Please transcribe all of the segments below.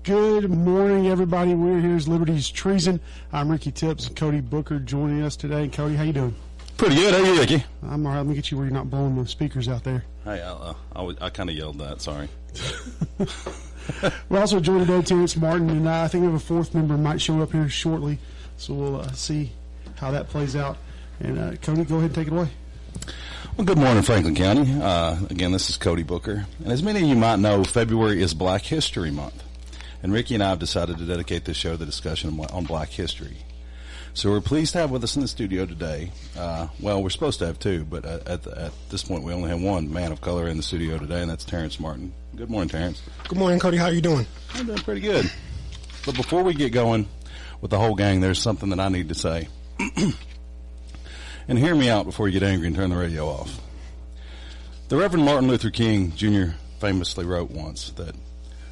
Good morning, everybody. We're here as Liberty's Treason. I'm Ricky Tipps and Cody Bucher joining us today. Cody, how you doing? Pretty good. How are you, Ricky? I'm all right. Let me get you where you're not blowing the speakers out there. Hey, I kind of yelled that. Sorry. We're also joined today, Terrance Martin, and I think we have a fourth member might show up here shortly, so we'll see how that plays out. And Cody, go ahead and take it away. Well, good morning, Franklin County. Again, this is Cody Bucher. And as many of you might know, February is Black History Month. And Ricky and I have decided to dedicate this show to the discussion on Black history. So we're pleased to have with us in the studio today, well, we're supposed to have two, but at this point we only have one man of color in the studio today, and that's Terrance Martin. Good morning, Terrance. Good morning, Cody. How are you doing? I'm doing pretty good. But before we get going with the whole gang, there's something that I need to say. And hear me out before you get angry and turn the radio off. The Reverend Martin Luther King Jr. famously wrote once that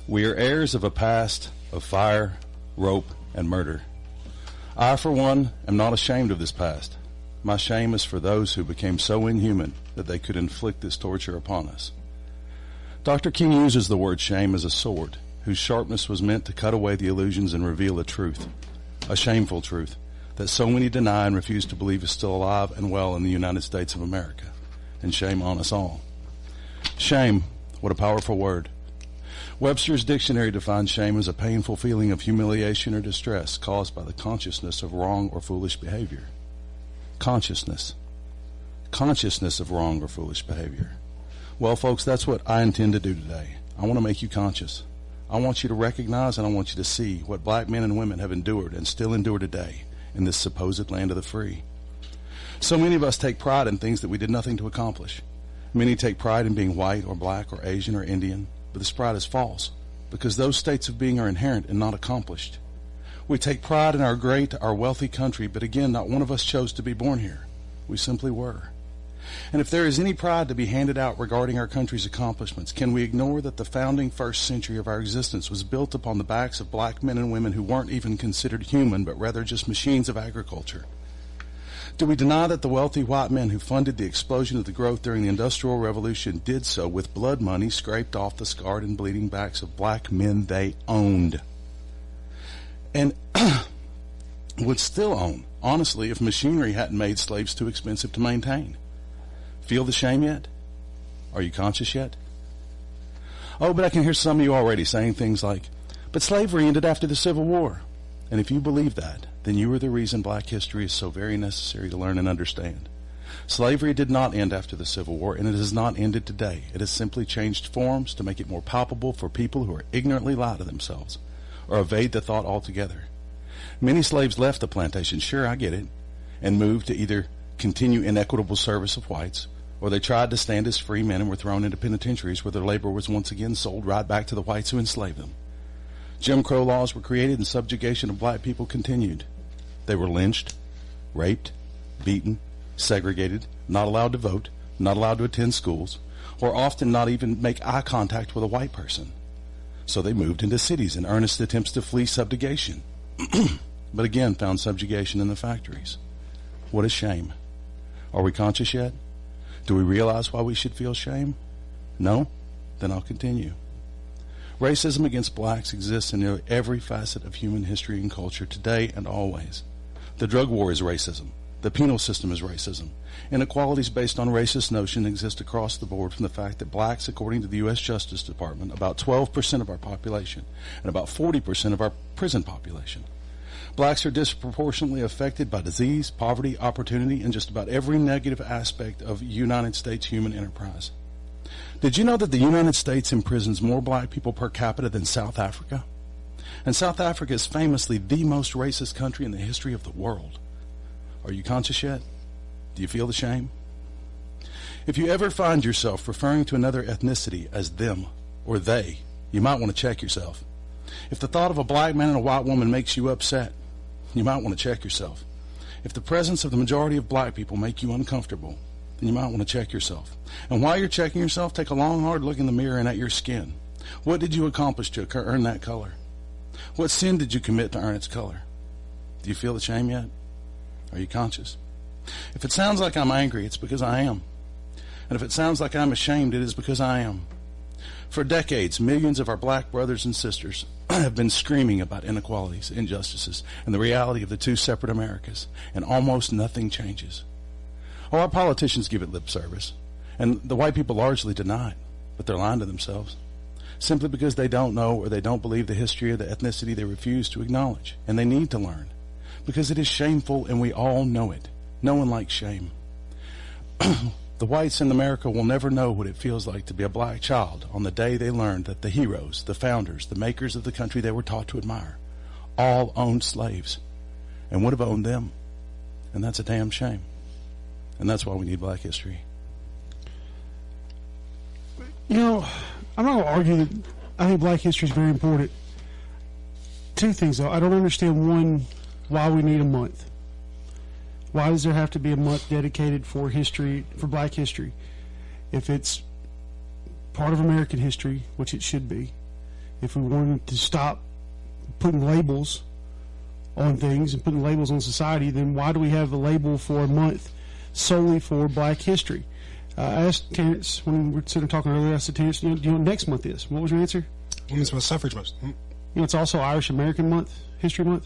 we are heirs of a past of fire, rope, and murder. I, for one, am not ashamed of this past. My shame is for those who became so inhuman that they could inflict this torture upon us. Dr. King uses the word shame as a sword, whose sharpness was meant to cut away the illusions and reveal a truth, a shameful truth, that so many deny and refuse to believe is still alive and well in the United States of America. And shame on us all. Shame, what a powerful word. Webster's dictionary defines shame as a painful feeling of humiliation or distress caused by the consciousness of wrong or foolish behavior. Consciousness of wrong or foolish behavior. Well, folks, that's what I intend to do today. I want to make you conscious. I want you to recognize and I want you to see what black men and women have endured and still endure today in this supposed land of the free. So many of us take pride in things that we did nothing to accomplish. Many take pride in being white or black or Asian or Indian. But this pride is false, because those states of being are inherent and not accomplished. We take pride in our great, our wealthy country, but again, not one of us chose to be born here. We simply were. And if there is any pride to be handed out regarding our country's accomplishments, can we ignore that the founding first century of our existence was built upon the backs of black men and women who weren't even considered human, but rather just machines of agriculture? Do we deny that the wealthy white men who funded the explosion of the growth during the Industrial Revolution did so with blood money scraped off the scarred and bleeding backs of black men they owned? And would still own, honestly, if machinery hadn't made slaves too expensive to maintain. Feel the shame yet? Are you conscious yet? Oh, but I can hear some of you already saying things like, but slavery ended after the Civil War. And if you believe that, then you are the reason black history is so very necessary to learn and understand. Slavery did not end after the Civil War, and it has not ended today. It has simply changed forms to make it more palpable for people who are ignorantly lie to themselves or evade the thought altogether. Many slaves left the plantation, sure, I get it, and moved to either continue inequitable service of whites, or they tried to stand as free men and were thrown into penitentiaries where their labor was once again sold right back to the whites who enslaved them. Jim Crow laws were created and subjugation of black people continued. They were lynched, raped, beaten, segregated, not allowed to vote, not allowed to attend schools, or often not even make eye contact with a white person. So they moved into cities in earnest attempts to flee subjugation, but again found subjugation in the factories. What a shame. Are we conscious yet? Do we realize why we should feel shame? No? Then I'll continue. Racism against blacks exists in nearly every facet of human history and culture today and always. The drug war is racism. The penal system is racism. Inequalities based on racist notions exist across the board, from the fact that blacks, according to the U.S. Justice Department, about 12% of our population and about 40% of our prison population. Blacks are disproportionately affected by disease, poverty, opportunity, and just about every negative aspect of United States human enterprise. Did you know that the United States imprisons more black people per capita than South Africa? And South Africa is famously the most racist country in the history of the world. Are you conscious yet? Do you feel the shame? If you ever find yourself referring to another ethnicity as them or they, you might want to check yourself. If the thought of a black man and a white woman makes you upset, you might want to check yourself. If the presence of the majority of black people make you uncomfortable, then you might want to check yourself. And while you're checking yourself, take a long, hard look in the mirror and at your skin. What did you accomplish to earn that color? What sin did you commit to earn its color? Do you feel the shame yet? Are you conscious? If it sounds like I'm angry, it's because I am. And if it sounds like I'm ashamed, it is because I am. For decades, millions of our black brothers and sisters have been screaming about inequalities, injustices, and the reality of the two separate Americas, and almost nothing changes. Oh, our politicians give it lip service, and the white people largely deny it, but they're lying to themselves, simply because they don't know or they don't believe the history of the ethnicity they refuse to acknowledge, and they need to learn, because it is shameful and we all know it. No one likes shame. The whites in America will never know what it feels like to be a black child on the day they learned that the heroes, the founders, the makers of the country they were taught to admire, all owned slaves and would have owned them. And that's a damn shame. And that's why we need black history. You know, I'm not going to argue that I think black history is very important. Two things, though. I don't understand, one, why we need a month. Why does there have to be a month dedicated for history, for black history? If it's part of American history, which it should be, if we wanted to stop putting labels on things and putting labels on society, then why do we have a label for a month solely for black history? I asked Terrance, when we were sitting talking earlier, I said, Terrance, do you know what next month is? What was your answer? Women's Suffrage Month. You know, it's also Irish American Month, History Month.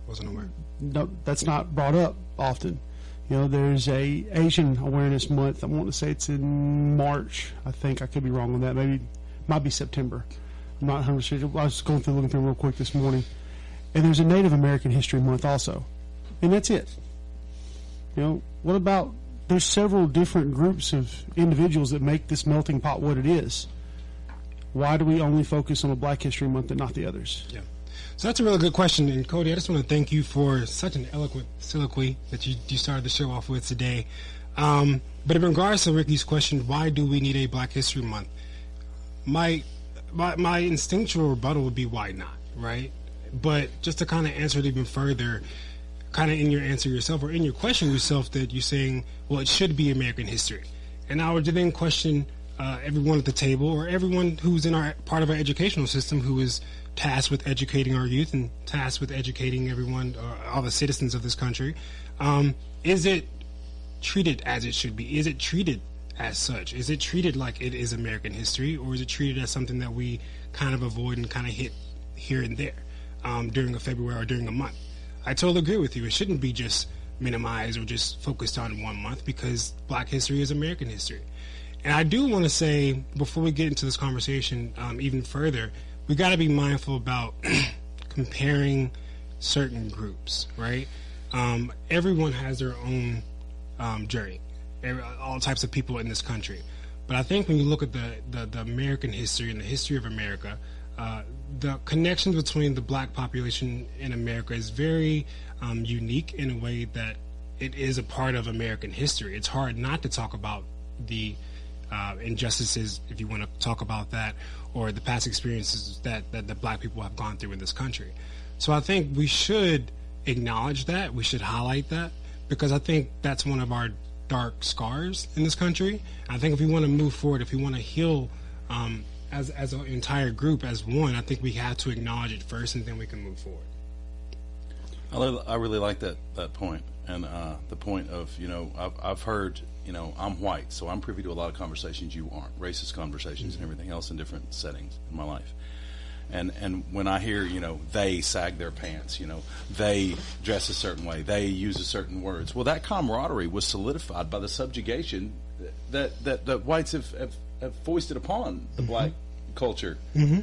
Wasn't aware. No, that's not brought up often. You know, there's a Asian Awareness Month. I want to say it's in March. I think I could be wrong on that. Maybe might be September. I'm not 100%. I was looking through real quick this morning. And there's a Native American History Month also, and that's it. You know, what about? There's several different groups of individuals that make this melting pot what it is. Why do we only focus on a Black History Month and not the others? Yeah. So that's a really good question. And Cody, I just want to thank you for such an eloquent soliloquy that you started the show off with today. But in regards to Ricky's question, why do we need a Black History Month? My instinctual rebuttal would be, why not, right? But just to kind of answer it even further, kind of in your answer yourself, or in your question yourself, that you're saying, well, it should be American history. And I would then question everyone at the table, or everyone who's in our part of our educational system, who is tasked with educating our youth and tasked with educating everyone, all the citizens of this country. Is it treated as it should be? Is it treated as such? Is it treated like it is American history, or is it treated as something that we kind of avoid and kind of hit here and there during a February or during a month? I totally agree with you. It shouldn't be just minimized or just focused on 1 month, because Black history is American history. And I do want to say, before we get into this conversation even further, we got to be mindful about comparing certain groups, right? Everyone has their own journey, all types of people in this country. But I think when you look at the American history and the history of America, the connections between the black population in America is very unique in a way that it is a part of American history. It's hard not to talk about the injustices, if you want to talk about that, or the past experiences that the black people have gone through in this country. So I think we should acknowledge that. We should highlight that, because I think that's one of our dark scars in this country. I think if we want to move forward, if we want to heal as an entire group, as one, I think we have to acknowledge it first, and then we can move forward. I really like that point, and the point of, I've heard, I'm white, so I'm privy to a lot of conversations you aren't, racist conversations and everything else in different settings in my life. And when I hear, they sag their pants, they dress a certain way, they use a certain words, well, that camaraderie was solidified by the subjugation that whites have foisted upon the black culture.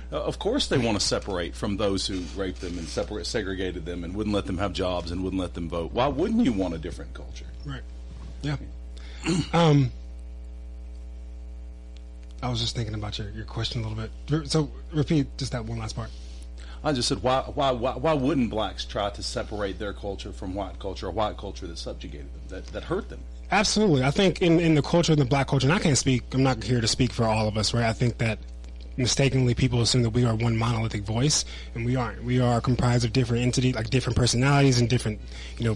Of course they want to separate from those who raped them and segregated them and wouldn't let them have jobs and wouldn't let them vote. Why wouldn't you want a different culture? Right. Yeah. I was just thinking about your question a little bit. So repeat just that one last part. I just said, why wouldn't blacks try to separate their culture from white culture, or white culture that subjugated them, that hurt them? Absolutely. I think in the culture, in the black culture, and I can't speak, I'm not here to speak for all of us, right? I think that mistakenly people assume that we are one monolithic voice, and we aren't. We are comprised of different entities, like different personalities and different,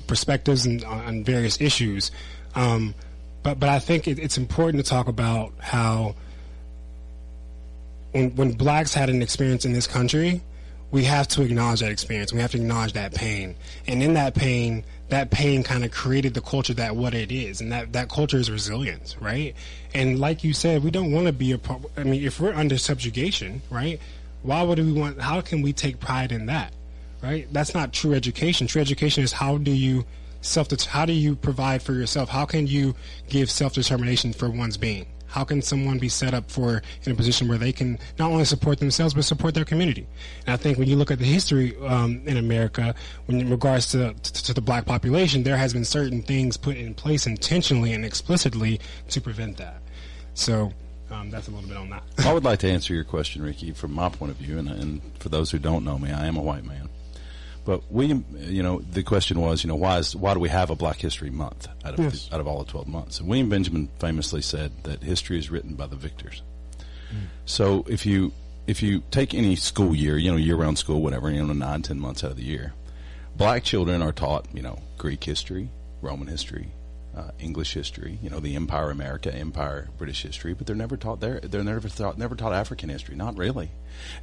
perspectives on various issues. But I think it's important to talk about how when blacks had an experience in this country, we have to acknowledge that experience. We have to acknowledge that pain. And in that pain kind of created the culture that what it is. And that culture is resilience, right? And like you said, we don't want to be if we're under subjugation, right? Why would we want? How can we take pride in that? Right? That's not true education. True education is how do you provide for yourself? How can you give self-determination for one's being? How can someone be set up in a position where they can not only support themselves but support their community? And I think when you look at the history in America, in regards to the black population, there has been certain things put in place intentionally and explicitly to prevent that. So that's a little bit on that. I would like to answer your question, Ricky, from my point of view, and for those who don't know me, I am a white man. But the question was, why do we have a Black History Month out of all the 12 months? And William Benjamin famously said that history is written by the victors. So if you take any school year, year-round school, whatever, 9, 10 months out of the year, black children are taught, Greek history, Roman history, English history, the Empire America, Empire British history, but they're never taught never taught African history. Not really.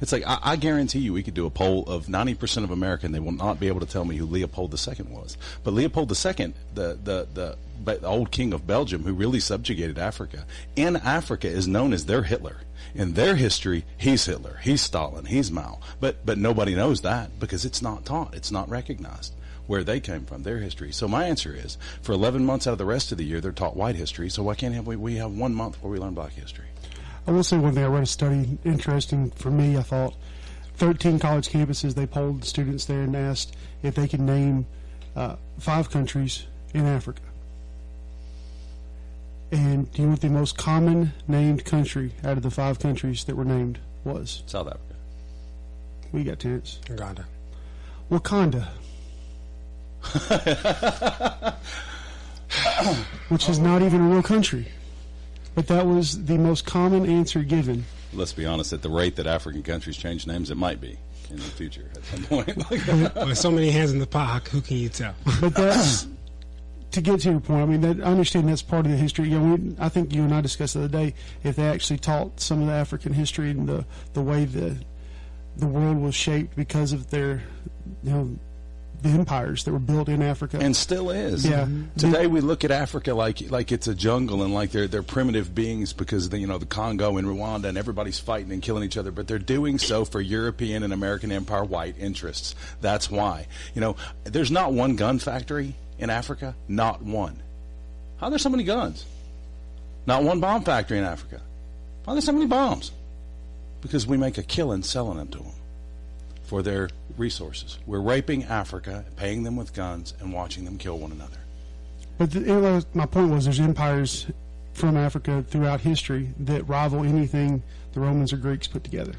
It's like I guarantee you we could do a poll of 90% of America and they will not be able to tell me who Leopold II was. But Leopold II, the old king of Belgium who really subjugated Africa, in Africa is known as their Hitler. In their history, he's Hitler, he's Stalin, he's Mao. But nobody knows that because it's not taught, it's not recognized where they came from, their history. So my answer is, for 11 months out of the rest of the year, they're taught white history, so why can't we have 1 month where we learn black history? I will say one thing. I read a study, interesting for me, I thought. 13 college campuses, they polled students there and asked if they could name 5 countries in Africa. And do you know what the most common named country out of the 5 countries that were named was? South Africa. What you got, Terrance? Uganda. Wakanda. Which is not even a real country. But that was the most common answer given. Let's be honest, at the rate that African countries change names, it might be in the future at some point. With so many hands in the pot, who can you tell? But that's, to get to your point, I mean, I understand that's part of the history. I think you and I discussed the other day if they actually taught some of the African history and the way the world was shaped because of their, the empires that were built in Africa. And still is. Yeah. Today we look at Africa like it's a jungle and like they're primitive beings because of the Congo and Rwanda and everybody's fighting and killing each other, but they're doing so for European and American empire white interests. That's why. There's not one gun factory in Africa. Not one. How are there so many guns? Not one bomb factory in Africa. How are there so many bombs? Because we make a killing selling them to them for their resources. We're raping Africa, paying them with guns, and watching them kill one another. But my point was there's empires from Africa throughout history that rival anything the Romans or Greeks put together.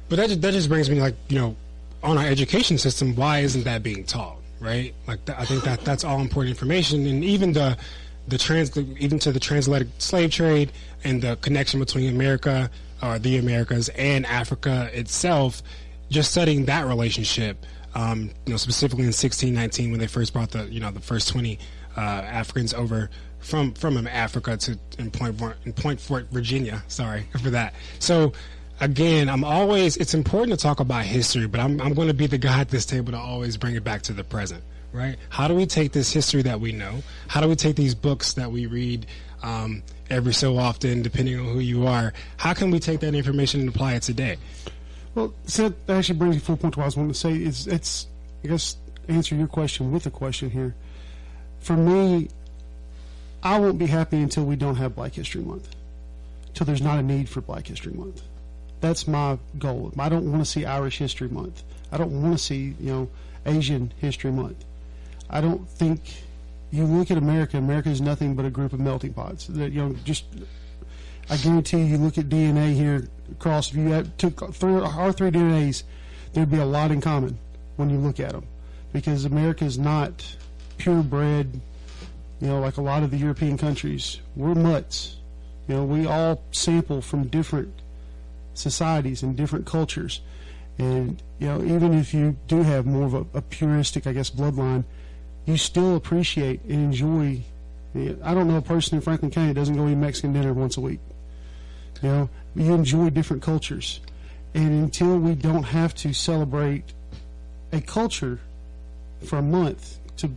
But that just brings me, on our education system, why isn't that being taught, right? I think that's all important information, and even even to the transatlantic slave trade and the connection between America, or the Americas, and Africa itself. Just studying that relationship, specifically in 1619 when they first brought the first 20 Africans over from Africa in Point Fort, Virginia. Sorry for that. So again, it's important to talk about history, but I'm going to be the guy at this table to always bring it back to the present, right? How do we take this history that we know? How do we take these books that we read every so often, depending on who you are? How can we take that information and apply it today? Well, so that actually brings me full point to what I was wanting to say. It's I guess, answer your question with a question here. For me, I won't be happy until we don't have Black History Month, until there's not a need for Black History Month. That's my goal. I don't want to see Irish History Month. I don't want to see, Asian History Month. I don't think you look at America. America is nothing but a group of melting pots. That I guarantee you look at DNA here across. If you took our three DNAs, there'd be a lot in common when you look at them, because America is not purebred. Like a lot of the European countries, we're mutts. We all sample from different societies and different cultures, and even if you do have more of a puristic, I guess, bloodline, you still appreciate and enjoy. I don't know a person in Franklin County that doesn't go eat Mexican dinner once a week. You enjoy different cultures, and until we don't have to celebrate a culture for a month to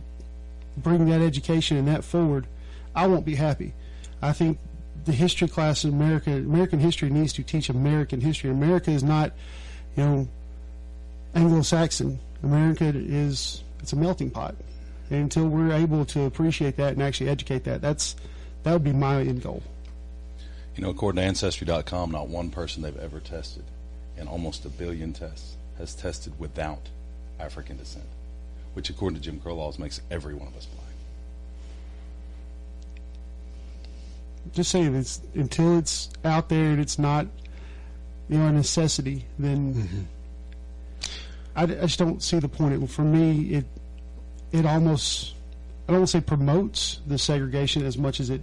bring that education and that forward, I won't be happy. I think the history class in American history needs to teach American history. America is not, Anglo-Saxon America it's a melting pot. And until we're able to appreciate that and actually educate that would be my end goal. According to Ancestry.com, not one person they've ever tested in almost 1 billion tests has tested without African descent, which according to Jim Crow laws makes every one of us black. Just saying, until it's out there and it's not, a necessity, then I just don't see the point. For me, it almost, I don't want to say promotes the segregation as much as it,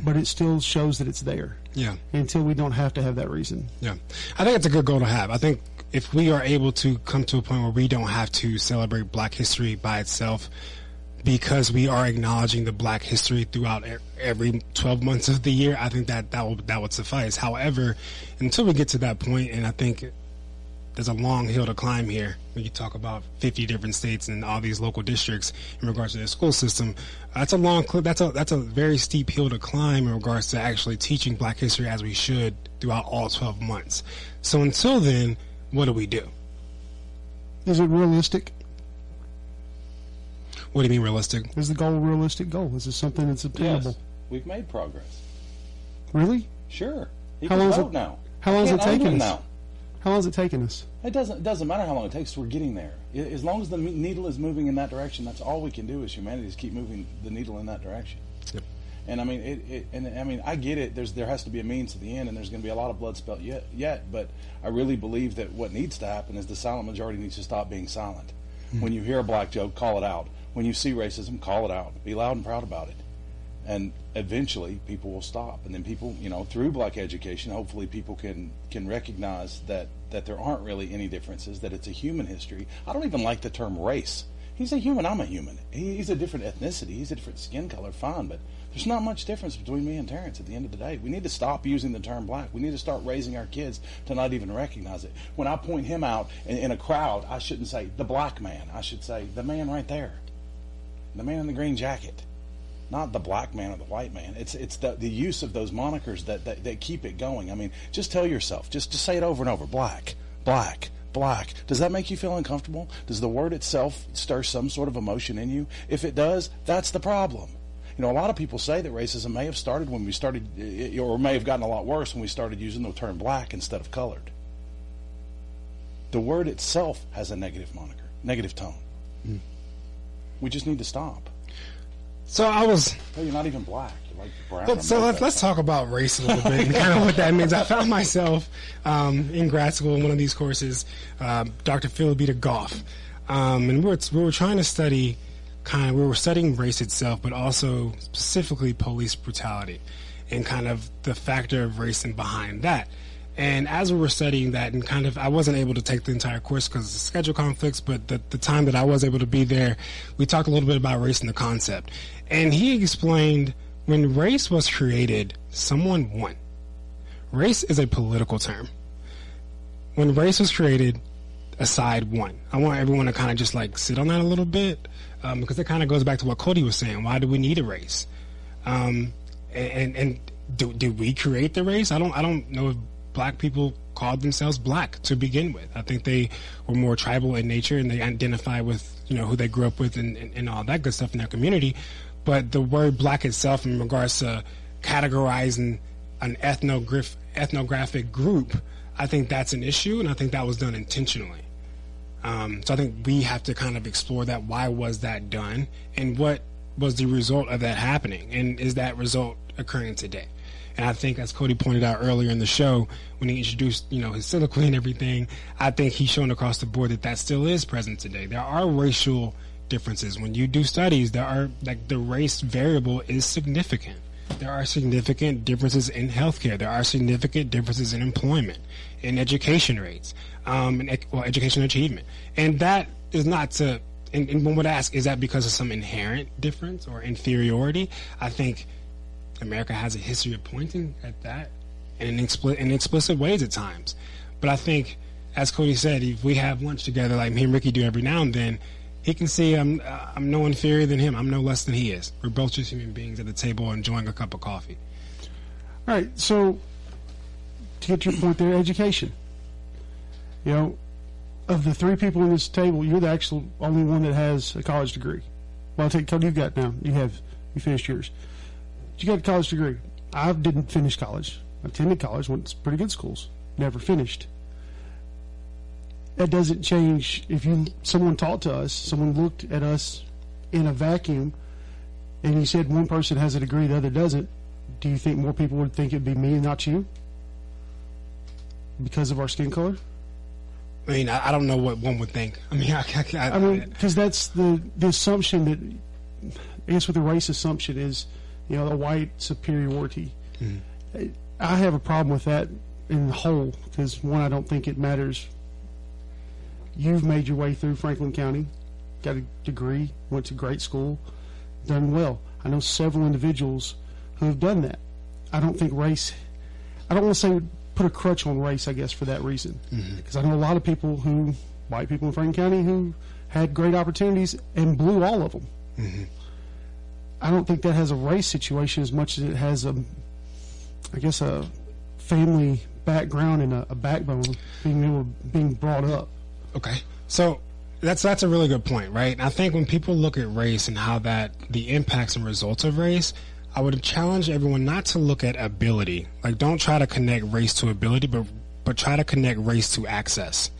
but it still shows that it's there. Yeah. Until we don't have to have that reason. Yeah. I think it's a good goal to have. I think if we are able to come to a point where we don't have to celebrate Black history by itself, because we are acknowledging the Black history throughout every 12 months of the year, I think that would suffice. However, until we get to that point, and I think there's a long hill to climb here when you talk about 50 different states and all these local districts in regards to their school system. That's a long clip. That's a very steep hill to climb in regards to actually teaching Black history as we should throughout all 12 months. So until then, what do we do? Is it realistic? What do you mean realistic? Is the goal a realistic goal? Is it something that's obtainable? Yes, we've made progress. Really? Sure. How long is it now? How long is it taking us? Now. How long has it taken us? It doesn't matter how long it takes. We're getting there. As long as the needle is moving in that direction, that's all we can do as humanity is keep moving the needle in that direction. Yep. And I mean, I get it. There has to be a means to the end, and there's going to be a lot of blood spilled yet. But I really believe that what needs to happen is the silent majority needs to stop being silent. When you hear a black joke, call it out. When you see racism, call it out. Be loud and proud about it. And eventually, people will stop. And then people, through black education, hopefully people can recognize that there aren't really any differences, that it's a human history. I don't even like the term race. He's a human, I'm a human. He's a different ethnicity, he's a different skin color, fine, but there's not much difference between me and Terrance at the end of the day. We need to stop using the term black. We need to start raising our kids to not even recognize it. When I point him out in a crowd, I shouldn't say the black man. I should say the man right there. The man in the green jacket. Not the black man or the white man. It's the use of those monikers that keep it going. I mean, just tell yourself, just say it over and over, black, black, black. Does that make you feel uncomfortable? Does the word itself stir some sort of emotion in you? If it does, that's the problem. A lot of people say that racism may have started when we started, or may have gotten a lot worse when we started using the term black instead of colored. The word itself has a negative moniker, negative tone. We just need to stop. So you're not even black. You're like brown. So let's talk about race a little bit and kind of what that means. I found myself in grad school in one of these courses, Dr. Phil beat a golf, and we were trying to study we were studying race itself, but also specifically police brutality and kind of the factor of race and behind that. And as we were studying that, and I wasn't able to take the entire course because of schedule conflicts, but the time that I was able to be there, we talked a little bit about race and the concept. And he explained when race was created, someone won. Race is a political term. When race was created, a side won. I want everyone to kind of just sit on that a little bit, because it kind of goes back to what Cody was saying. Why do we need a race? And did we create the race? I don't know if black people called themselves black to begin with. I think they were more tribal in nature, and they identify with who they grew up with and all that good stuff in their community. But the word black itself, in regards to categorizing an ethnographic group, I think that's an issue, and I think that was done intentionally. So I think we have to kind of explore that. Why was that done, and what was the result of that happening, and is that result occurring today? And I think, as Cody pointed out earlier in the show, when he introduced, his soliloquy and everything, I think he's shown across the board that still is present today. There are racial differences. When you do studies, there are, the race variable is significant. There are significant differences in healthcare. There are significant differences in employment, in education rates, education achievement. And that is not to, and one would ask, is that because of some inherent difference or inferiority? I think America has a history of pointing at that in explicit ways at times. But I think, as Cody said, if we have lunch together like me and Ricky do every now and then, he can see I'm no inferior than him. I'm no less than he is. We're both just human beings at the table enjoying a cup of coffee. All right, so to get your point there, education. of the three people on this table, you're the actual only one that has a college degree. Well, I'll take Cody. You've got now. You finished yours. You got a college degree. I didn't finish college. I attended college, went to pretty good schools. Never finished. That doesn't change if someone taught to us, someone looked at us in a vacuum, and you said one person has a degree, the other doesn't. Do you think more people would think it'd be me and not you because of our skin color? I mean, I don't know what one would think. I mean, because that's the assumption that, I guess, with the race assumption is, the white superiority. Mm-hmm. I have a problem with that in the whole, because one, I don't think it matters. You've made your way through Franklin County, got a degree, went to great school, done well. I know several individuals who have done that. I don't think race, I don't want to say put a crutch on race, I guess, for that reason. Because I know a lot of people white people in Franklin County, who had great opportunities and blew all of them. Mm-hmm. I don't think that has a race situation as much as it has a family background and a backbone being brought up. Okay, so that's a really good point, right? I think when people look at race and how the impacts and results of race, I would challenge everyone not to look at ability. Like, don't try to connect race to ability, but try to connect race to access.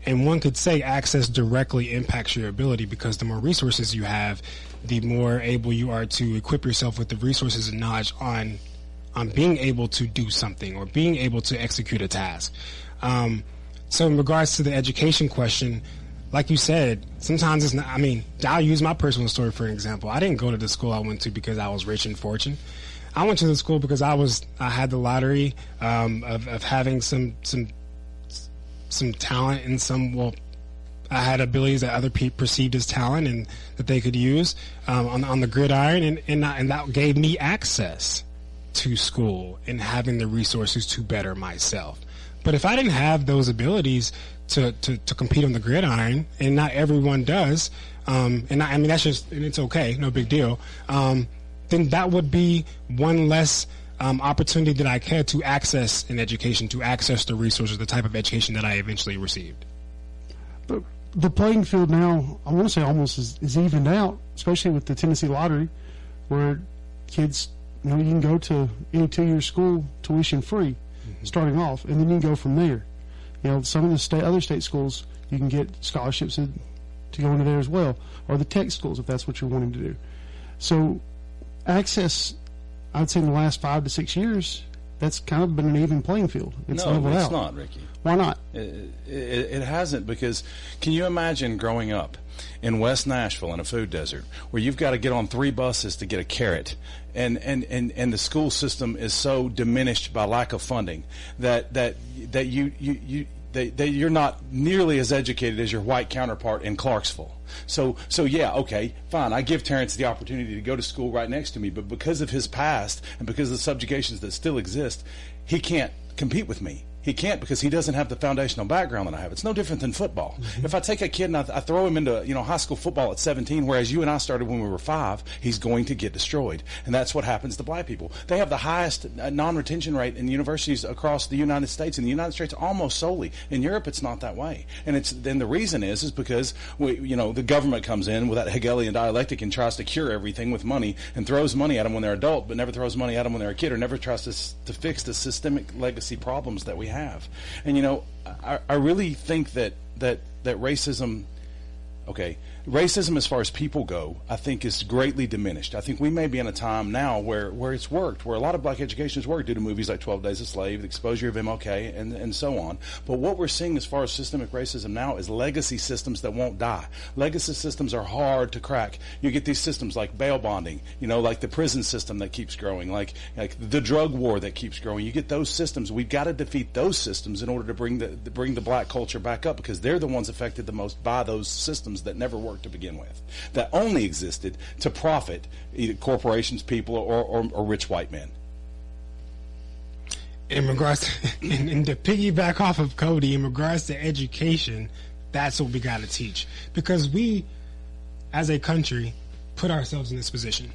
And one could say access directly impacts your ability, because the more resources you have, the more able you are to equip yourself with the resources and knowledge on being able to do something or being able to execute a task. So in regards to the education question, like you said, sometimes it's not, I mean, I'll use my personal story for an example. I didn't go to the school I went to because I was rich and fortunate. I went to the school because I had the lottery of having some talent and I had abilities that other people perceived as talent and that they could use on the gridiron, and that gave me access to school and having the resources to better myself. But if I didn't have those abilities to compete on the gridiron, and not everyone does, and that's just, and it's okay, no big deal, then that would be one less opportunity that I had to access an education, to access the resources, the type of education that I eventually received. But the playing field now, I want to say almost is evened out, especially with the Tennessee lottery, where kids, you can go to any 2-year school tuition free, starting off, and then you can go from there. Some of the other state schools, you can get scholarships to go into there as well, or the tech schools if that's what you're wanting to do. So access, I'd say in the last 5 to 6 years, that's kind of been an even playing field. It's leveled out. Not, Ricky. Why not? It hasn't, because can you imagine growing up in West Nashville in a food desert where you've got to get on 3 buses to get a carrot, and the school system is so diminished by lack of funding that you're not nearly as educated as your white counterpart in Clarksville. So yeah, okay, fine. I give Terrance the opportunity to go to school right next to me, but because of his past and because of the subjugations that still exist, he can't compete with me. He can't, because he doesn't have the foundational background that I have. It's no different than football. Mm-hmm. If I take a kid and I throw him into high school football at 17, whereas you and I started when we were 5, he's going to get destroyed. And that's what happens to black people. They have the highest non-retention rate in universities across the United States. In the United States, almost solely. In Europe, it's not that way. And then the reason is because the government comes in with that Hegelian dialectic and tries to cure everything with money and throws money at them when they're adult, but never throws money at them when they're a kid, or never tries to fix the systemic legacy problems that we have. And I really think that racism, racism as far as people go, I think is greatly diminished. I think we may be in a time now where it's worked, where a lot of black education has worked due to movies like 12 Days a Slave, the exposure of MLK, and so on. But what we're seeing as far as systemic racism now is legacy systems that won't die. Legacy systems are hard to crack. You get these systems like bail bonding, like the prison system that keeps growing, like the drug war that keeps growing. You get those systems. We've got to defeat those systems in order to bring the black culture back up, because they're the ones affected the most by those systems that never worked to begin with, that only existed to profit either corporations, people, or rich white men. In regards to, and to piggyback off of Cody, in regards to education, that's what we got to teach, because we as a country put ourselves in this position.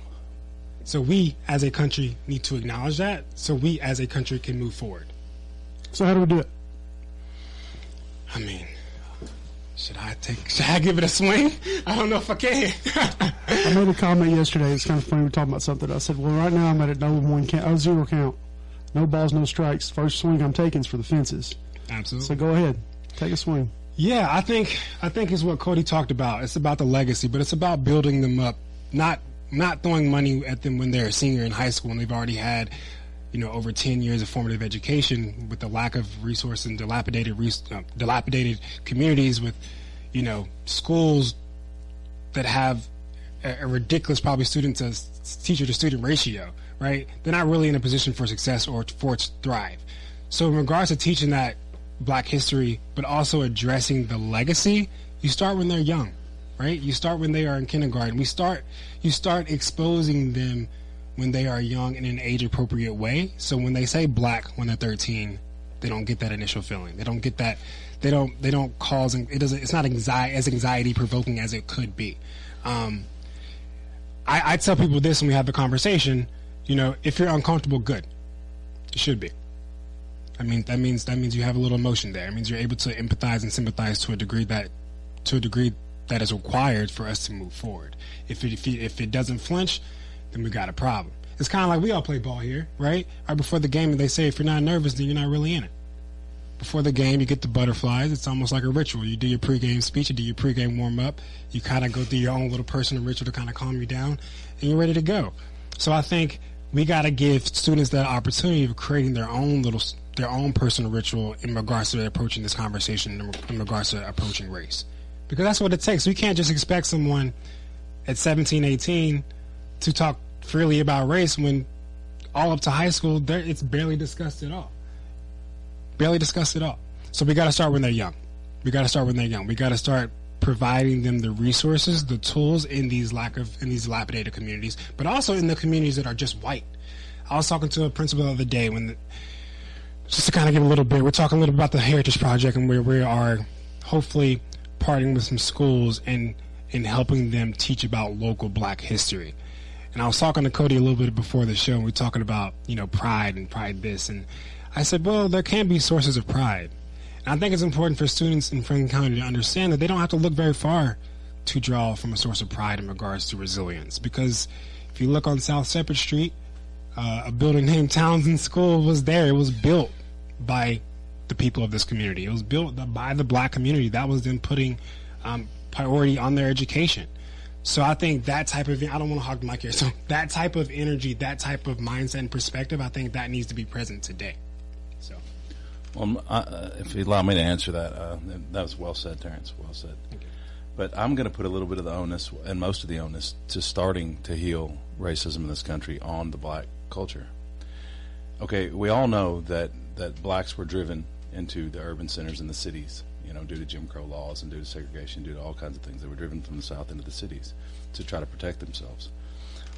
So we as a country need to acknowledge that, so we as a country can move forward. So how do we do it? I mean, Should I give it a swing? I don't know if I can. I made a comment yesterday. It's kind of funny. We're talking about something. I said, well, right now I'm at a zero count. No balls, no strikes. First swing I'm taking is for the fences. Absolutely. So go ahead. Take a swing. Yeah, I think it's what Cody talked about. It's about the legacy, but it's about building them up, not throwing money at them when they're a senior in high school and they've already had, over 10 years of formative education with the lack of resource and dilapidated communities with, schools that have a ridiculous probably teacher to student ratio, right? They're not really in a position for success or for it to thrive. So in regards to teaching that Black history, but also addressing the legacy, you start when they're young, right? You start when they are in kindergarten. You start exposing them when they are young in an age-appropriate way. So when they say Black when they're 13, they don't get that initial feeling. They don't get that. They don't cause. It's not as anxiety-provoking as it could be. I tell people this when we have the conversation. If you're uncomfortable, good. You should be. I mean, that means you have a little emotion there. It means you're able to empathize and sympathize to a degree that is required for us to move forward. If it doesn't flinch, then we got a problem. It's kind of like we all play ball here, right? Right before the game, and they say if you're not nervous, then you're not really in it. Before the game, you get the butterflies. It's almost like a ritual. You do your pregame speech, you do your pregame warm-up. You kind of go through your own little personal ritual to kind of calm you down, and you're ready to go. So I think we got to give students that opportunity of creating their own personal ritual in regards to approaching this conversation, in regards to approaching race. Because that's what it takes. We can't just expect someone at 17, 18 to talk freely about race when all up to high school, it's barely discussed at all. Barely discussed at all. So we got to start when they're young. We got to start providing them the resources, the tools in these dilapidated communities, but also in the communities that are just white. I was talking to a principal the other day just to kind of give a little bit, we're talking a little bit about the Heritage Project and where we are hopefully partnering with some schools and helping them teach about local Black history. And I was talking to Cody a little bit before the show, and we were talking about, pride and pride this. And I said, well, there can be sources of pride. And I think it's important for students in Franklin County to understand that they don't have to look very far to draw from a source of pride in regards to resilience. Because if you look on South Shepherd Street, a building named Townsend School was there. It was built by the people of this community. It was built by the Black community. That was them putting priority on their education. So I think that type of, I don't want to hog the mic here, so that type of energy, that type of mindset and perspective, I think that needs to be present today. So, well, if you allow me to answer that, that was well said, Terrance, well said. But I'm going to put a little bit of the onus, and most of the onus, to starting to heal racism in this country on the Black culture. Okay, we all know that Blacks were driven into the urban centers in the cities, due to Jim Crow laws and due to segregation, due to all kinds of things. They were driven from the South into the cities to try to protect themselves.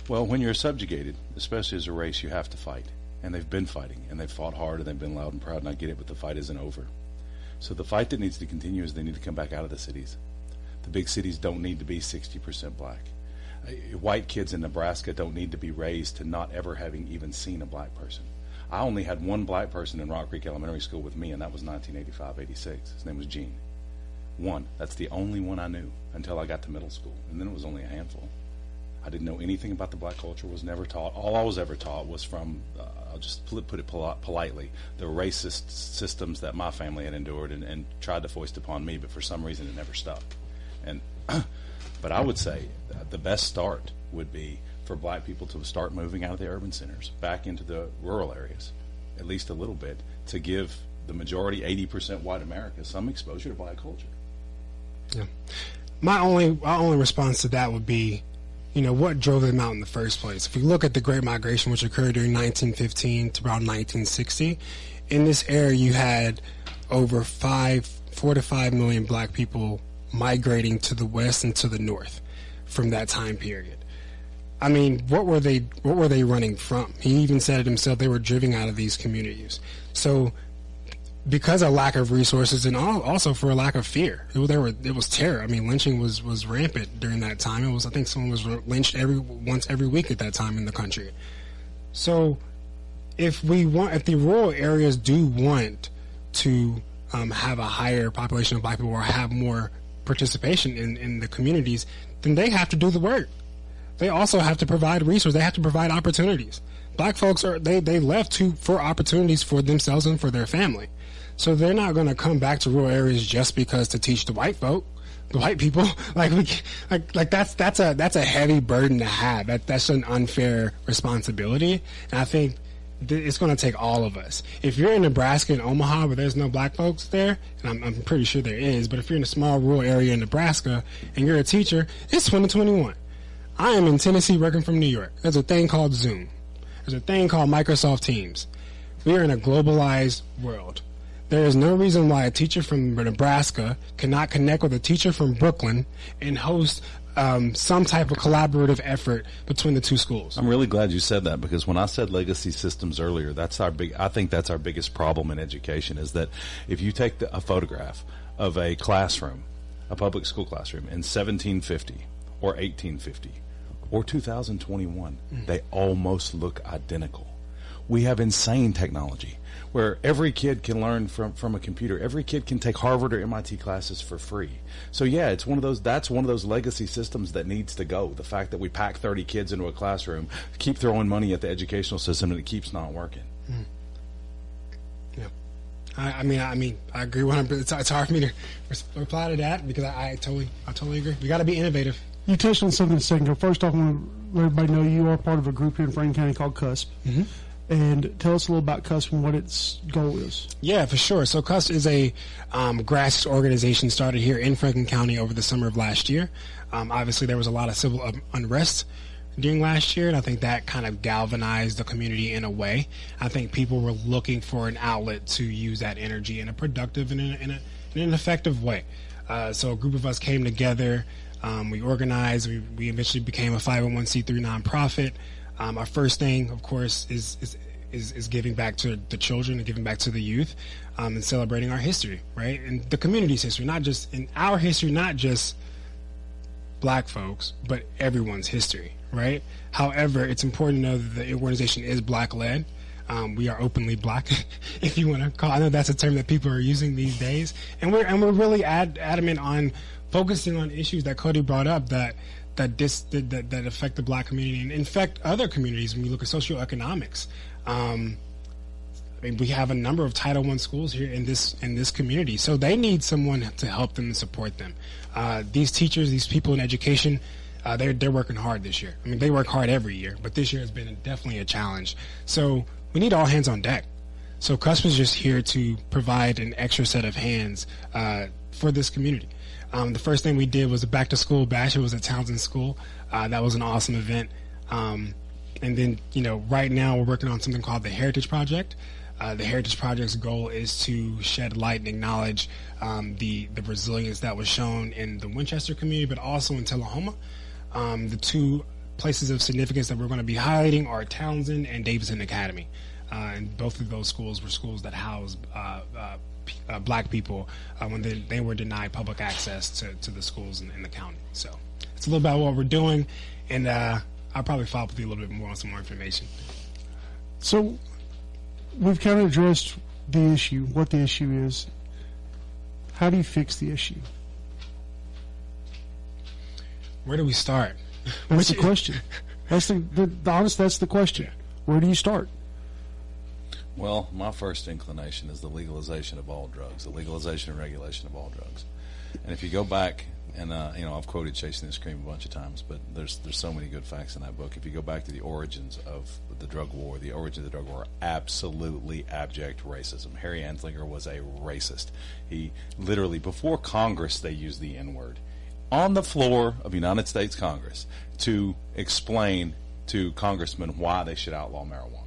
Well, when you're subjugated, especially as a race, you have to fight. And they've been fighting, and they've fought hard, and they've been loud and proud, and I get it, but the fight isn't over. So the fight that needs to continue is they need to come back out of the cities. The big cities don't need to be 60% Black. White kids in Nebraska don't need to be raised to not ever having even seen a Black person. I only had one Black person in Rock Creek Elementary School with me, and that was 1985-86. His name was Gene. One. That's the only one I knew until I got to middle school, and then it was only a handful. I didn't know anything about the Black culture, was never taught. All I was ever taught was from, I'll just put it politely, the racist systems that my family had endured and tried to foist upon me, but for some reason it never stuck. And but I would say the best start would be for Black people to start moving out of the urban centers back into the rural areas, at least a little bit, to give the majority, 80% white America, some exposure to Black culture. Yeah. My only response to that would be, what drove them out in the first place? If you look at the Great Migration, which occurred during 1915 to around 1960, in this era you had over 4 to 5 million Black people migrating to the west and to the north from that time period. I mean, what were they running from? He even said it himself, they were driven out of these communities. So because of lack of resources and also for a lack of fear, it was terror. I mean, lynching was rampant during that time. I think someone was lynched once every week at that time in the country. So if the rural areas do want to have a higher population of Black people or have more participation in the communities, then they have to do the work. They also have to provide resources. They have to provide opportunities. Black folks they left for opportunities for themselves and for their family. So they're not going to come back to rural areas just because to teach the white people. That's a heavy burden to have. That's an unfair responsibility. And I think it's going to take all of us. If you're in Nebraska and Omaha where there's no black folks there, and I'm pretty sure there is, but if you're in a small rural area in Nebraska and you're a teacher, it's 2021. I am in Tennessee working from New York. There's a thing called Zoom. There's a thing called Microsoft Teams. We are in a globalized world. There is no reason why a teacher from Nebraska cannot connect with a teacher from Brooklyn and host some type of collaborative effort between the two schools. I'm really glad you said that, because when I said legacy systems earlier, I think that's our biggest problem in education, is that if you take a photograph of a classroom, a public school classroom in 1750 or 1850 or 2021, they almost look identical. We have insane technology where every kid can learn from a computer. Every kid can take Harvard or MIT classes for free. So yeah, that's one of those legacy systems that needs to go. The fact that we pack 30 kids into a classroom, keep throwing money at the educational system, and it keeps not working. Yeah. I mean, I agree 100%. It's hard for me to reply to that, because I totally agree. We got to be innovative. You touched on something a second ago. First off, I want to let everybody know you are part of a group here in Franklin County called CUSP. Mm-hmm. And tell us a little about CUSP and what its goal is. Yeah, for sure. So CUSP is a grassroots organization started here in Franklin County over the summer of last year. Obviously, there was a lot of civil unrest during last year, and I think that kind of galvanized the community in a way. I think people were looking for an outlet to use that energy in a productive and in an effective way. So a group of us came together. We organized. We eventually became a 501c3 nonprofit. Our first thing, of course, is giving back to the children and giving back to the youth, and celebrating our history, right? And the community's history, not just in our history, not just black folks, but everyone's history, right? However, it's important to know that the organization is black-led. We are openly black, if you want to call. I know that's a term that people are using these days, and we're really adamant on focusing on issues that Cody brought up that affect the black community and infect other communities. When you look at socioeconomics, we have a number of Title I schools here in this community, so they need someone to help them and support them. These teachers, these people in education, they're working hard this year. I mean, they work hard every year, but this year has been definitely a challenge. So we need all hands on deck. So CUSP is just here to provide an extra set of hands for this community. The first thing we did was a back-to-school bash. It was at Townsend School. That was an awesome event. And then, right now we're working on something called the Heritage Project. The Heritage Project's goal is to shed light and acknowledge the resilience that was shown in the Winchester community, but also in Tullahoma. The two places of significance that we're going to be highlighting are Townsend and Davidson Academy. And both of those schools were schools that housed black people when they were denied public access to the schools in the county. So it's a little about what we're doing, and I'll probably follow up with you a little bit more on some more information. So we've kind of addressed the issue, what the issue is. How do you fix the issue? Where do we start? That's the question. That's that's the question. Where do you start? Well, my first inclination is the legalization of all drugs, the legalization and regulation of all drugs. And if you go back, and I've quoted Chasing the Scream a bunch of times, but there's so many good facts in that book. If you go back to the origins of the drug war, absolutely abject racism. Harry Anslinger was a racist. He literally, before Congress, they used the N-word on the floor of United States Congress to explain to congressmen why they should outlaw marijuana,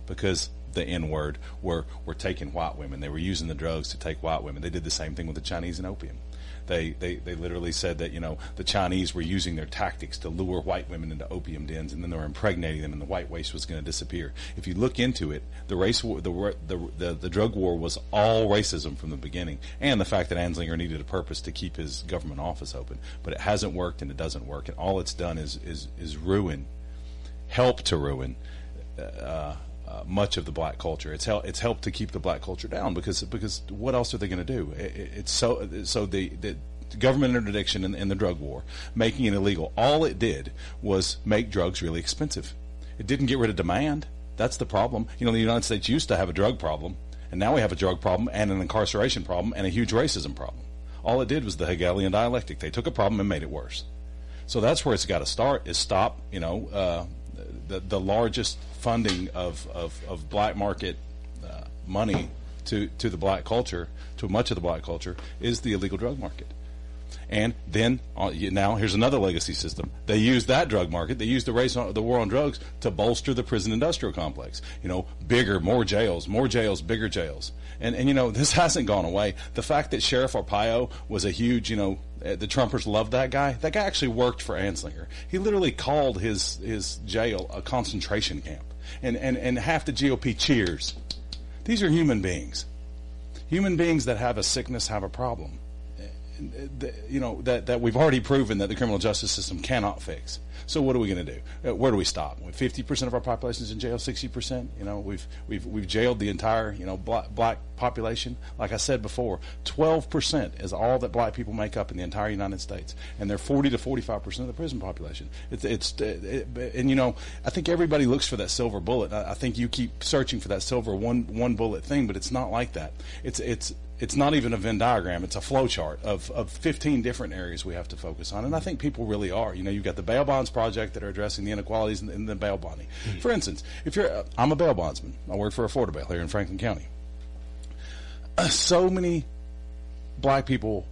because the N-word were taking white women. They were using the drugs to take white women. They did the same thing with the Chinese and opium. They literally said that, the Chinese were using their tactics to lure white women into opium dens, and then they were impregnating them, and the white race was going to disappear. If you look into it, the race war, the drug war was all racism from the beginning, and the fact that Anslinger needed a purpose to keep his government office open. But it hasn't worked, and it doesn't work, and all it's done is help to ruin much of the black culture. It's helped to keep the black culture down, because what else are they going to do? It's so the government interdiction in the drug war, making it illegal, all it did was make drugs really expensive. It didn't get rid of demand. That's the problem. You know, the United States used to have a drug problem, and now we have a drug problem and an incarceration problem and a huge racism problem. All it did was the Hegelian dialectic. They took a problem and made it worse. So that's where it's got to start, is stop, the largest funding of black market money to the black culture, to much of the black culture, is the illegal drug market. And then now here's another legacy system. They use that drug market. They use the war on drugs to bolster the prison industrial complex. Bigger, more jails, bigger jails. And this hasn't gone away. The fact that Sheriff Arpaio was a huge, the Trumpers loved that guy. That guy actually worked for Anslinger. He literally called his jail a concentration camp. And half the GOP cheers. These are human beings. Human beings that have a sickness have a problem. That we've already proven that the criminal justice system cannot fix. So what are we going to do? Where do we stop? 50% of our population is in jail. 60%. We've jailed the entire black population. Like I said before, 12% is all that black people make up in the entire United States, and they're 40 to 45% of the prison population. I think everybody looks for that silver bullet. I think you keep searching for that silver one bullet thing, but it's not like that. It's not even a Venn diagram. It's a flow chart of 15 different areas we have to focus on. And I think people really are. You've got the bail bonds project that are addressing the inequalities in the bail bonding. Mm-hmm. For instance, I'm a bail bondsman. I work for Florida Bail here in Franklin County. So many black people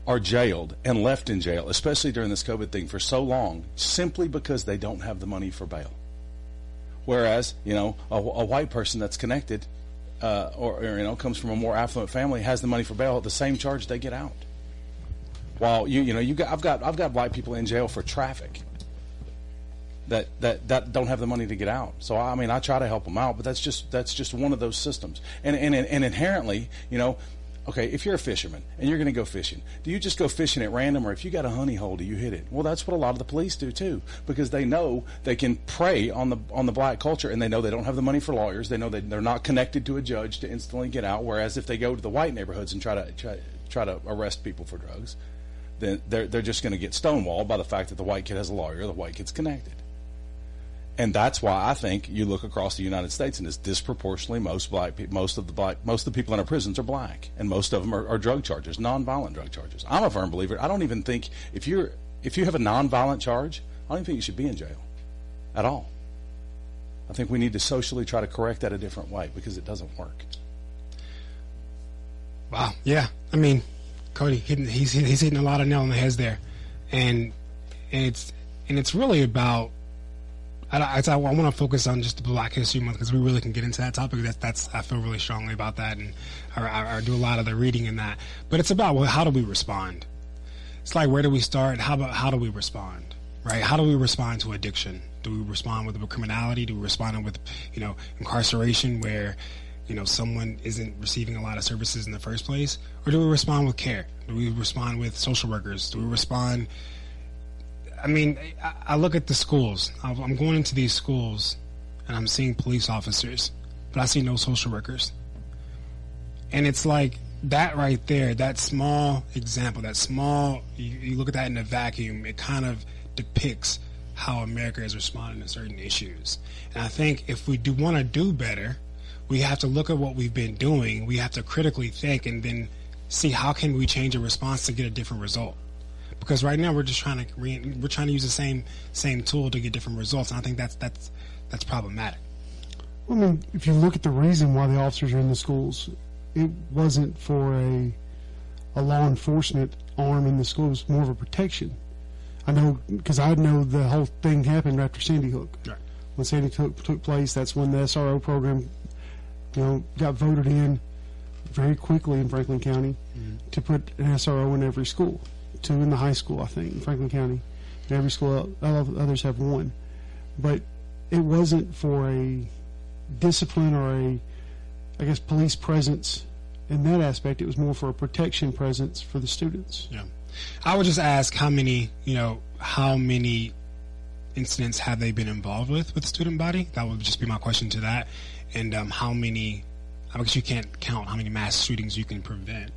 are jailed and left in jail, especially during this COVID thing, for so long, simply because they don't have the money for bail. Whereas, a white person that's connected or comes from a more affluent family, has the money for bail, the same charge they get out. While I've got black people in jail for traffic that don't have the money to get out. So I try to help them out, but that's just one of those systems. And inherently, okay, if you're a fisherman and you're going to go fishing, do you just go fishing at random, or if you got a honey hole, do you hit it? Well, that's what a lot of the police do too, because they know they can prey on the black culture, and they know they don't have the money for lawyers. They know that they're not connected to a judge to instantly get out. Whereas if they go to the white neighborhoods and try to arrest people for drugs, then they're just going to get stonewalled by the fact that the white kid has a lawyer, the white kid's connected. And that's why I think you look across the United States, and it's disproportionately most of the people in our prisons are black, and most of them are drug charges, nonviolent drug charges. I'm a firm believer. I don't even think if you have a nonviolent charge, I don't even think you should be in jail at all. I think we need to socially try to correct that a different way, because it doesn't work. Wow. Yeah. Cody, he's hitting a lot of nail on the heads there, and it's really about. I want to focus on just the Black History Month, because we really can get into that topic. I feel really strongly about that, and I do a lot of the reading in that. But it's about, well, how do we respond? It's like, where do we start? How do we respond? Right? How do we respond to addiction? Do we respond with criminality? Do we respond with incarceration, where someone isn't receiving a lot of services in the first place? Or do we respond with care? Do we respond with social workers? Do we respond? I look at the schools. I'm going into these schools, and I'm seeing police officers, but I see no social workers. And it's like that right there, that small example, you look at that in a vacuum, it kind of depicts how America is responding to certain issues. And I think if we do want to do better, we have to look at what we've been doing. We have to critically think, and then see how can we change a response to get a different result. Because right now we're just trying to use the same tool to get different results, and I think that's problematic. Well, if you look at the reason why the officers are in the schools, it wasn't for a law enforcement arm in the schools, more of a protection. I know, because I know the whole thing happened after Sandy Hook. Right. When Sandy took place, that's when the SRO program, got voted in very quickly in Franklin County to put an SRO in every school. 2 in the high school, I think, in Franklin County. In every school, others have 1. But it wasn't for a discipline or police presence in that aspect. It was more for a protection presence for the students. Yeah. I would just ask how many incidents have they been involved with the student body? That would just be my question to that. And how many, I guess you can't count how many mass shootings you can prevent.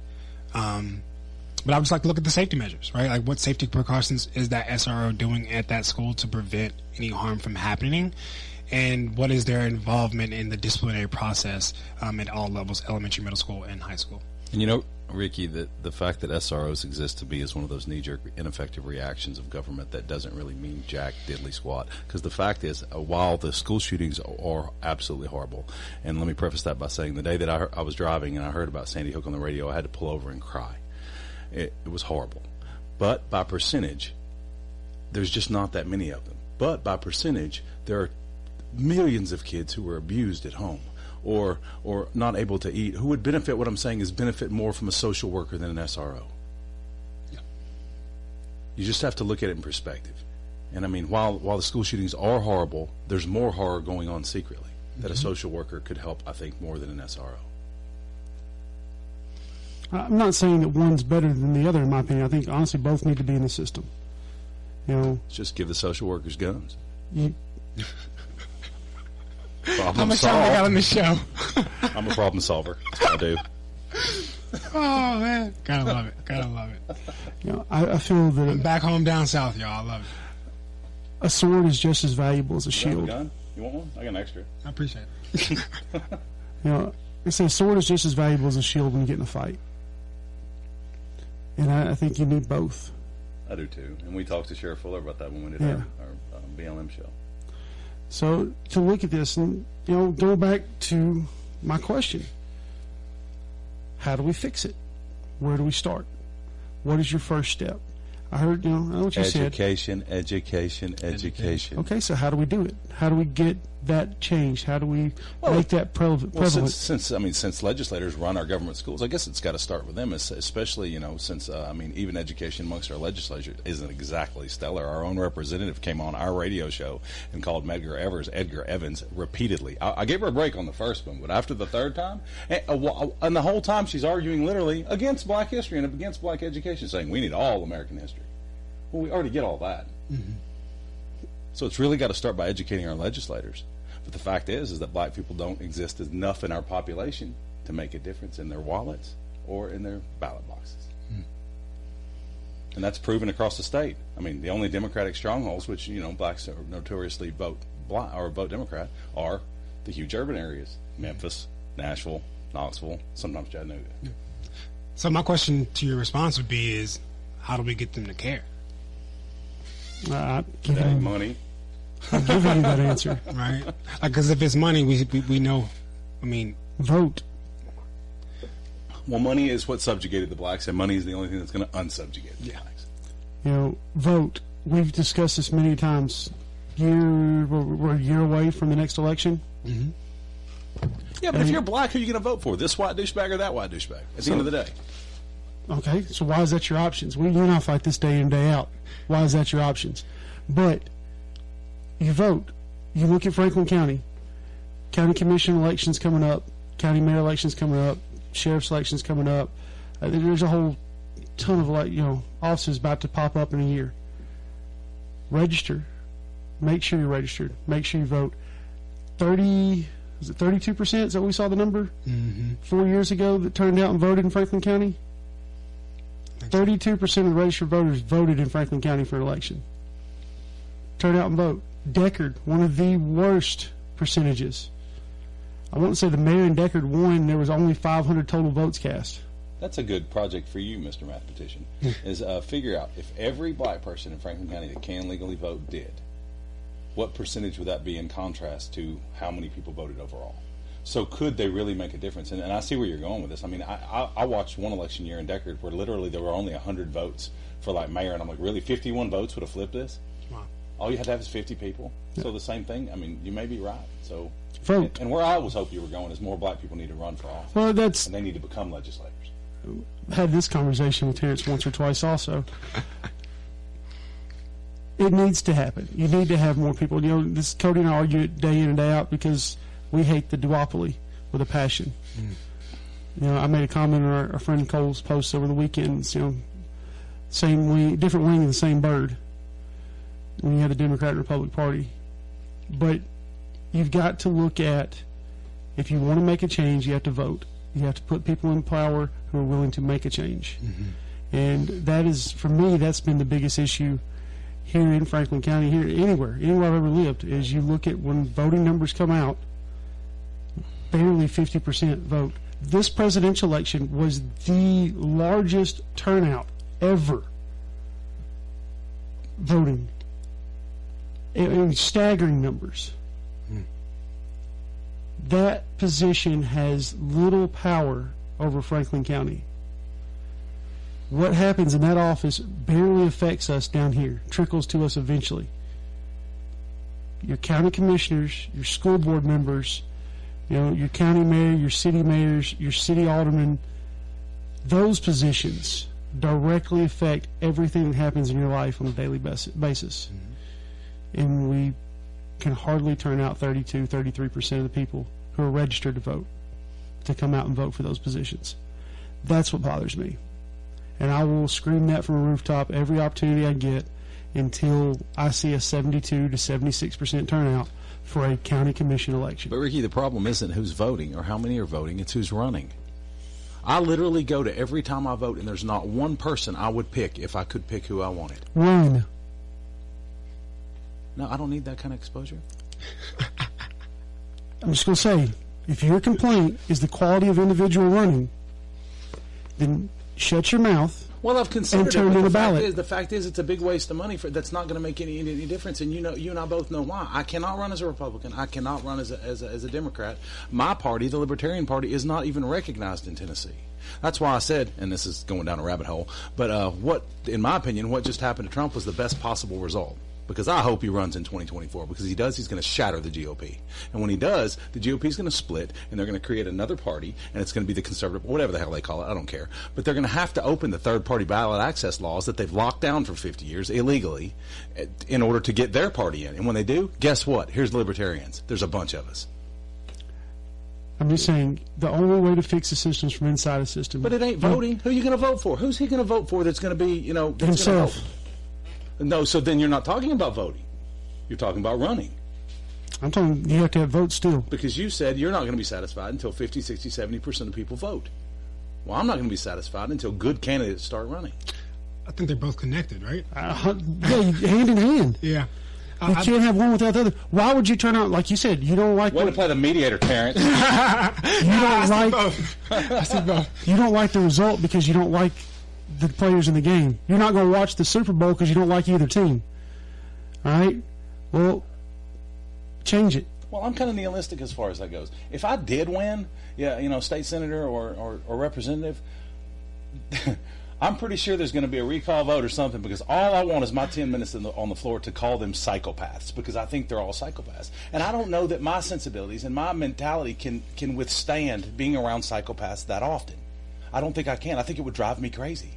But I would just like to look at the safety measures, right? Like, what safety precautions is that SRO doing at that school to prevent any harm from happening? And what is their involvement in the disciplinary process at all levels, elementary, middle school, and high school? And you know, Ricky, the fact that SROs exist to be is one of those knee-jerk, ineffective reactions of government that doesn't really mean jack diddly squat. Because the fact is, while the school shootings are absolutely horrible, and let me preface that by saying the day that I was driving and I heard about Sandy Hook on the radio, I had to pull over and cry. It was horrible. But by percentage, there's just not that many of them. But by percentage, there are millions of kids who were abused at home or not able to eat, who would benefit. What I'm saying is benefit more from a social worker than an SRO. Yeah. You just have to look at it in perspective. And I mean, while the school shootings are horrible, there's more horror going on secretly that a social worker could help, I think, more than an SRO. I'm not saying that one's better than the other, in my opinion. I think, honestly, both need to be in the system. You know, Just give the social workers guns. you, How much time we got on the show? I'm a problem solver. That's what I do. Oh, man. Gotta love it. Gotta love it. you know, I feel that Back home down south, y'all. I love it. a sword is just as valuable as a You have a shield. gun? You want one? I got an extra. I appreciate it. You know, I say a sword is just as valuable as a shield when you get in a fight. And I think you need both. I do too. And we talked to Sheriff Fuller about that when we did Yeah. our BLM show. So to look at this and, you know, go back to my question. How do we fix it? Where do we start? What is your first step? I heard, you know, I know what you said. Education. Okay, so how do we do it? How do we get that changed? How do we make that prevalent? Well, since legislators run our government schools, I guess it's got to start with them, especially, you know, since, even education amongst our legislature isn't exactly stellar. Our own representative came on our radio show and called Edgar Evans repeatedly. I gave her a break on the first one, but after the third time, and the whole time she's arguing literally against black history and against black education, saying we need all American history. Well, we already get all that. Mm-hmm. So it's really got to start by educating our legislators. But the fact is that black people don't exist enough in our population to make a difference in their wallets or in their ballot boxes. And that's proven across the state. I mean, the only Democratic strongholds, which, you know, blacks notoriously vote black or vote Democrat, are the huge urban areas: Memphis, Nashville, Knoxville, sometimes Chattanooga. Yeah. So my question to your response would be is, how do we get them to care? Money. I'm giving you that answer. Right? Because if it's money, we know. I mean, Vote. Well, money is what subjugated the blacks, and money is the only thing that's going to unsubjugate the blacks. You know, vote. We've discussed this many times. We're a year away from the next election. Mm-hmm. Yeah, but if you're black, who are you going to vote for? This white douchebag or that white douchebag? At the end of the day. Okay, so why is that your options? You and I fight this day in, day out. Why is that your options? But you vote. You look at Franklin County. County commission elections coming up. County mayor elections coming up. Sheriff's elections coming up. There's a whole ton of offices about to pop up in a year. Register. Make sure you're registered. Make sure you vote. 32%? Is that what we saw the number? Mm-hmm. 4 years ago that turned out and voted in Franklin County? 32% of the registered voters voted in Franklin County for an election. Turn out and vote. Deckard, one of the worst percentages. I won't say the mayor in Deckard won. There was only 500 total votes cast. That's a good project for you, Mr. Mathematician, is figure out if every black person in Franklin County that can legally vote did, what percentage would that be in contrast to how many people voted overall? So could they really make a difference? And I see where you're going with this. I mean, I watched one election year in Deckard where literally there were only 100 votes for like mayor, and I'm like, really, 51 votes would have flipped this? Wow. All you had to have is 50 people. Yeah. So the same thing. I mean, you may be right. So Vote. And where I always hope you were going is more black people need to run for office. Well, And they need to become legislators. had this conversation with Terrance once or twice also. It needs to happen. You need to have more people. You know, this Cody and I argue it day in and day out because we hate the duopoly with a passion. You know, I made a comment on our friend Cole's post over the weekend. You know, same wing, different wing of the same bird. When you have the Democrat and Republican Party, but you've got to look at, if you want to make a change, you have to vote. You have to put people in power who are willing to make a change. And that is, for me, that's been the biggest issue here in Franklin County, here anywhere I've ever lived, is you look at when voting numbers come out, barely 50% vote. This presidential election was the largest turnout ever voting in staggering numbers. That position has little power over Franklin County. What happens in that office barely affects us down here, trickles to us eventually. Your county commissioners, your school board members, your county mayor, your city mayors, your city aldermen, those positions directly affect everything that happens in your life on a daily basis. And we can hardly turn out 33% of the people who are registered to vote to come out and vote for those positions. That's what bothers me. And I will scream that from a rooftop every opportunity I get until I see a 72 to 76% turnout for a county commission election. But, Ricky, the problem isn't who's voting or how many are voting. It's who's running. I literally go to every time I vote, and there's not one person I would pick if I could pick who I wanted. Run. No, I don't need that kind of exposure. I'm just going to say, if your complaint is the quality of individual running, then shut your mouth. Well, I've considered and turn it, in but a ballot. the fact is it's a big waste of money that's not going to make any difference. And you and I both know why. I cannot run as a Republican. I cannot run as a Democrat. My party, the Libertarian Party, is not even recognized in Tennessee. That's why I said, and this is going down a rabbit hole, but in my opinion, what just happened to Trump was the best possible result. Because I hope he runs in 2024. Because if he does, he's going to shatter the GOP. And when he does, the GOP is going to split, and they're going to create another party, and it's going to be the conservative, whatever the hell they call it, I don't care. But they're going to have to open the third-party ballot access laws that they've locked down for 50 years illegally in order to get their party in. And when they do, guess what? Here's the Libertarians. There's a bunch of us. I'm just saying, the only way to fix the system is from inside a system. But it ain't voting. Who are you going to vote for? Who's he going to vote for that's going to be, that's himself. Gonna vote? No, so then you're not talking about voting. You're talking about running. I'm talking you have to have votes still. Because you said you're not going to be satisfied until 50, 60, 70% of people vote. Well, I'm not going to be satisfied until good candidates start running. I think they're both connected, right? Yeah, hand in hand. Yeah. You can't have one without the other. Why would you turn out, like you said, you don't like... Way to play the mediator, Terrance. I see both. You don't like the result because you don't like the players in the game. You're not going to watch the Super Bowl because you don't like either team. All right? Well, change it. Well, I'm kind of nihilistic as far as that goes. If I did win, state senator or representative, I'm pretty sure there's going to be a recall vote or something, because all I want is my 10 minutes on the floor to call them psychopaths, because I think they're all psychopaths. And I don't know that my sensibilities and my mentality can withstand being around psychopaths that often. I don't think I can. I think it would drive me crazy.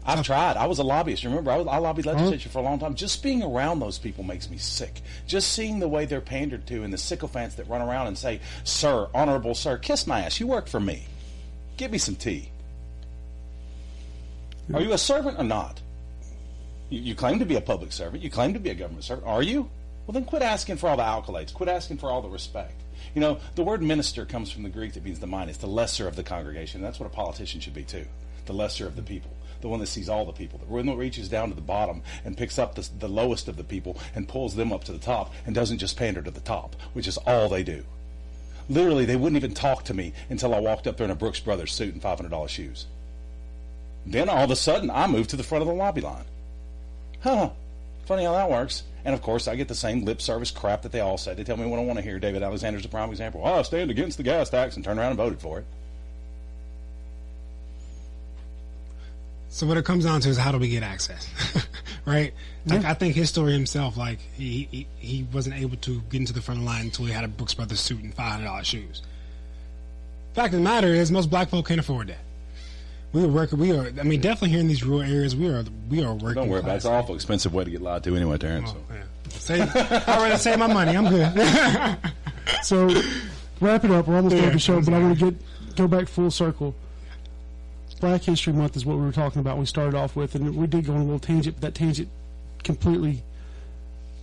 I've tried. I was a lobbyist. Remember, I lobbied legislature for a long time. Just being around those people makes me sick. Just seeing the way they're pandered to and the sycophants that run around and say, "Sir, honorable sir, kiss my ass. You work for me. Give me some tea." Are you a servant or not? You claim to be a public servant. You claim to be a government servant. Are you? Well, then quit asking for all the accolades. Quit asking for all the respect. The word minister comes from the Greek that means the mind. It's the lesser of the congregation. That's what a politician should be too. The lesser of the people. The one that sees all the people. The one that reaches down to the bottom and picks up the lowest of the people and pulls them up to the top and doesn't just pander to the top, which is all they do. Literally, they wouldn't even talk to me until I walked up there in a Brooks Brothers suit and $500 shoes. Then all of a sudden, I moved to the front of the lobby line. Huh. Funny how that works. And of course, I get the same lip service crap that they all say. They tell me what I want to hear. David Alexander's a prime example. I stand against the gas tax, and turned around and voted for it. So what it comes down to is, how do we get access, right? Like, I think his story himself, like he wasn't able to get into the front line until he had a Brooks Brothers suit and $500 shoes. Fact of the matter is, most black folk can't afford that. Definitely here in these rural areas, we are working. Don't worry about it. It's an awful expensive way to get lied to anyway, Terrance. I'd rather save my money. I'm good. So, wrap it up. We're almost done with the show, but I want to go back full circle. Black History Month is what we were talking about. We started off with, and we did go on a little tangent, but that tangent completely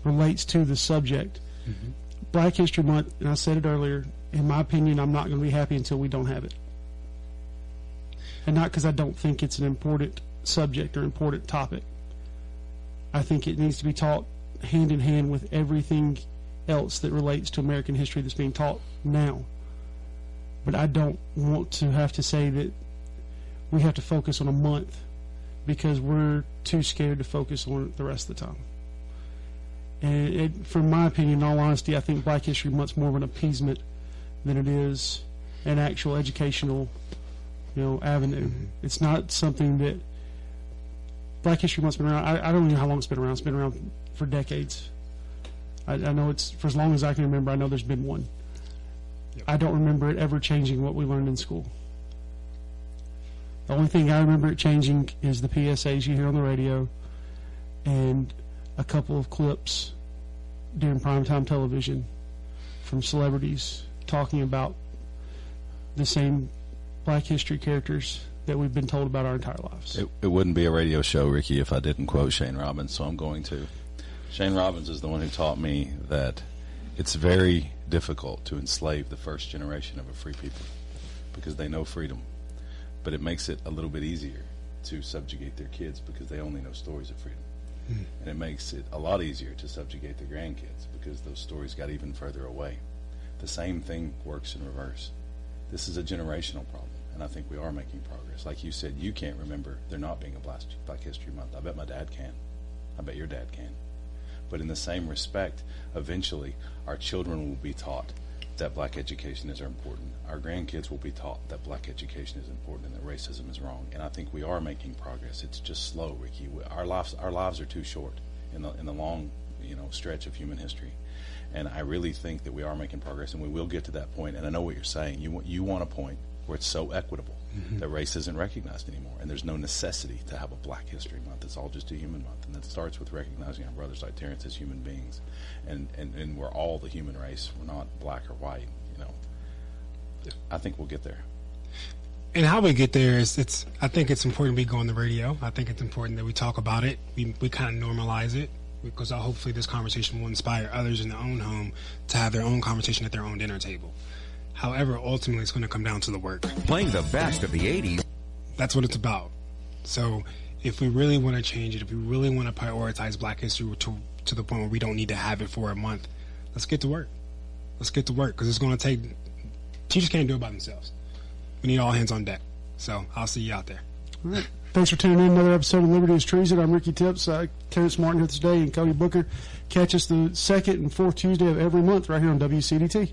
relates to the subject. Mm-hmm. Black History Month, and I said it earlier, in my opinion, I'm not going to be happy until we don't have it. And not because I don't think it's an important subject or important topic. I think it needs to be taught hand in hand with everything else that relates to American history that's being taught now. But I don't want to have to say that we have to focus on a month because we're too scared to focus on it the rest of the time. And from my opinion, in all honesty, I think Black History Month's more of an appeasement than it is an actual educational, avenue. Mm-hmm. It's not something that Black History Month's been around. I don't know how long it's been around. It's been around for decades. I know it's for as long as I can remember. I know there's been one. Yep. I don't remember it ever changing what we learned in school. The only thing I remember it changing is the PSAs you hear on the radio and a couple of clips during primetime television from celebrities talking about the same Black history characters that we've been told about our entire lives. It wouldn't be a radio show, Ricky, if I didn't quote Shane Robbins, so I'm going to. Shane Robbins is the one who taught me that it's very difficult to enslave the first generation of a free people because they know freedom. But it makes it a little bit easier to subjugate their kids because they only know stories of freedom. And it makes it a lot easier to subjugate their grandkids because those stories got even further away. The same thing works in reverse. This is a generational problem, and I think we are making progress. Like you said, you can't remember there not being a Black History Month. I bet my dad can. I bet your dad can. But in the same respect, eventually our children will be taught that Black education is important. Our grandkids will be taught that Black education is important and that racism is wrong. And I think we are making progress. It's just slow, Ricky. Our lives are too short in the long stretch of human history. And I really think that we are making progress, and we will get to that point. And I know what you're saying. You want a point where it's so equitable that race isn't recognized anymore, and there's no necessity to have a Black History Month. It's all just a human month, and that starts with recognizing our brothers like Terrance as human beings, and we're all the human race. We're not black or white. I think we'll get there. And how we get there is, I think it's important we go on the radio. I think it's important that we talk about it. We kind of normalize it, because hopefully this conversation will inspire others in their own home to have their own conversation at their own dinner table. However, ultimately it's going to come down to the work. Playing the best of the 80s. That's what it's about. So if we really want to change it, if we really want to prioritize Black history to the point where we don't need to have it for a month, let's get to work. Let's get to work, because it's going to take... Teachers can't do it by themselves. We need all hands on deck. So I'll see you out there. All right. Thanks for tuning in. Another episode of Liberty is Treason. I'm Ricky Tipps, Terrance Martin here today, and Cody Bucher. Catch us the second and fourth Tuesday of every month right here on WCDT.